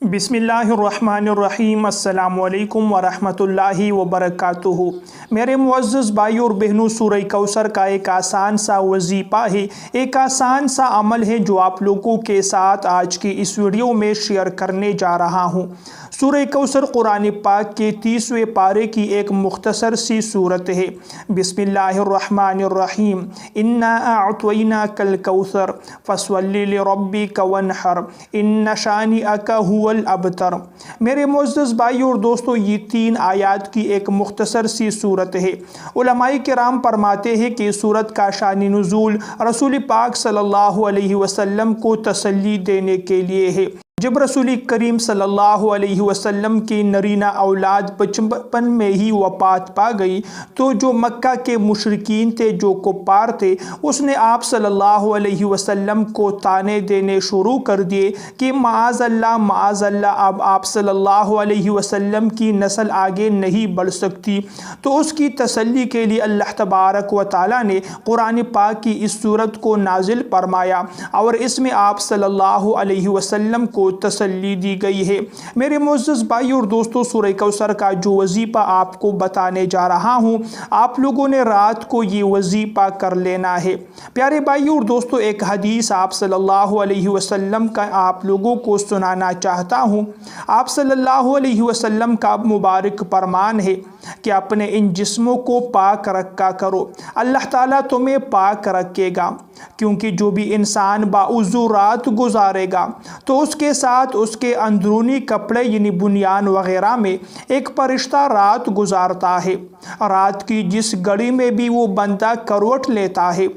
बिस्मिल्लाहिर्रहमानिर्रहीम। अस्सलामु अलैकुम वरहमतुल्लाहि वबरकातुहू। मेरे मुअज़्ज़ज़ भाइयों और बहनों, सूरह कौसर का एक आसान सा वजीफ़ा है, एक आसान सा अमल है जो आप लोगों के साथ आज की इस वीडियो में शेयर करने जा रहा हूँ। सूरह कौसर कुरान पाक के 30वें पारे की एक मुख्तसर सी सूरत है। बिस्मिल्लाहिर्रहमानिर्रहीम। इन्ना अअतैनाकल कौसर फस्वल्लि लिरब्बिका वन्हर इन्न शानिअका हुवल अबतर। मेरे मुअज़्ज़ज़ भाइयों और दोस्तों, ये 3 आयात की एक मुख्तसर सी सूरत है। उलमाए किराम फरमाते हैं कि सूरत का शान नुज़ूल रसूल पाक सल्लल्लाहु अलैहि वसल्लम को तसल्ली देने के लिए है। जब रसूल करीम सल्लल्लाहु अलैहि वसल्लम की नरीना औलाद बचपन में ही वफ़ात पा गई तो जो मक्का के मुशरिकीन थे, जो कुफ़ार थे, उसने आप सल्लल्लाहु अलैहि वसल्लम को ताने देने शुरू कर दिए कि माअज़ल्लाह अब आप सल्लल्लाहु अलैहि वसल्लम की नस्ल आगे नहीं बढ़ सकती। तो उसकी तसल्ली के लिए अल्लाह तबारक व तआला ने कुरान पाक की इस सूरत को नाजिल फरमाया और इसमें आप सल्लल्लाहु अलैहि वसल्लम को तसल्ली दी गई है। मेरे मुअज़्ज़ज़ भाइयों और दोस्तों, सूरह कौसर का जो वजीफ़ा आपको बताने जा रहा हूँ, आप लोगों ने रात को ये वजीफ़ा कर लेना है। प्यारे भाइयों और दोस्तों, एक हदीस आप सल्लल्लाहु अलैहि वसल्लम का आप लोगों को सुनाना चाहता हूँ। आप सल्लल्लाहु अलैहि वसल्लम का मुबारक फरमान है कि अपने इन जिस्मों को पाक रखा करो, अल्लाह ताला तुम्हें पाक रखेगा। क्योंकि जो भी इंसान बाउज़ू रात गुजारेगा तो उसके साथ उसके अंदरूनी कपड़े यानी बुनियान वग़ैरह में एक फरिश्ता रात गुजारता है। रात की जिस घड़ी में भी वो बंदा करवट लेता है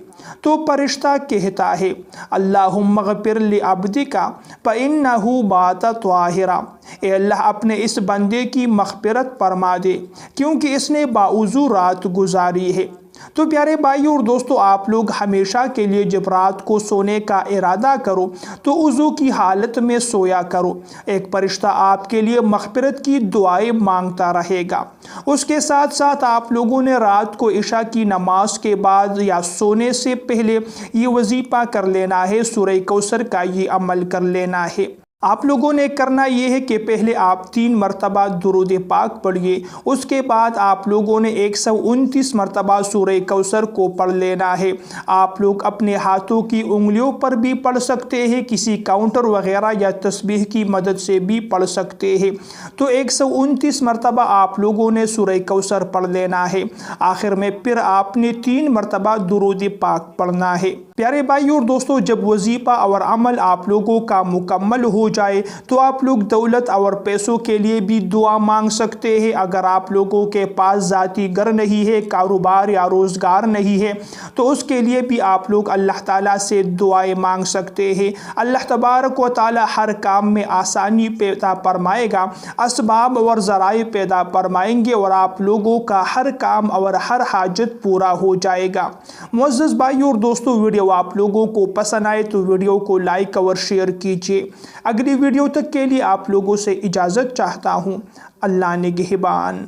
तो फरिश्ता कहता है, अल्लाहुम्मा ग़फ़िर लि अब्दिका फ़इन्नहु बाता त्वाहिरा। ए अल्लाह, अपने इस बंदे की मग़फ़िरत फरमा दे क्योंकि इसने बाउज़ू रात गुजारी है। तो प्यारे भाइयों और दोस्तों, आप लोग हमेशा के लिए जब रात को सोने का इरादा करो तो वज़ू की हालत में सोया करो। एक फरिश्ता आपके लिए मग़फ़िरत की दुआएं मांगता रहेगा। उसके साथ साथ आप लोगों ने रात को इशा की नमाज के बाद या सोने से पहले ये वजीफ़ा कर लेना है, सूरह कौसर का ये अमल कर लेना है। आप लोगों ने करना ये है कि पहले आप 3 मरतबा दुरूद पाक पढ़िए, उसके बाद आप लोगों ने 129 मरतबा सूरह कौसर को पढ़ लेना है। आप लोग अपने हाथों की उंगलियों पर भी पढ़ सकते हैं, किसी काउंटर वगैरह या तस्बीह की मदद से भी पढ़ सकते हैं। तो 129 मरतबा आप लोगों ने सूरह कौसर पढ़ लेना है। आखिर में फिर आपने 3 मरतबा दुरूद पाक पढ़ना है। प्यारे भाइयों और दोस्तों, जब वजीफ़ा और अमल आप लोगों का मुकम्मल हो जाए तो आप लोग दौलत और पैसों के लिए भी दुआ मांग सकते हैं। अगर आप लोगों के पास ज़ाती घर नहीं है, कारोबार या रोज़गार नहीं है, तो उसके लिए भी आप लोग अल्लाह ताला से दुआएं मांग सकते हैं। अल्लाह तबारक व तआला हर काम में आसानी पैदा फरमाएगा, असबाब और ज़राए पैदा फरमाएंगे और आप लोगों का हर काम और हर हाजत पूरा हो जाएगा। मुअज़्ज़ज़ भाइयों और दोस्तों, वीडियो आप लोगों को पसंद आए तो वीडियो को लाइक और शेयर कीजिए। अगली वीडियो तक के लिए आप लोगों से इजाज़त चाहता हूँ। अल्लाह निगहबान।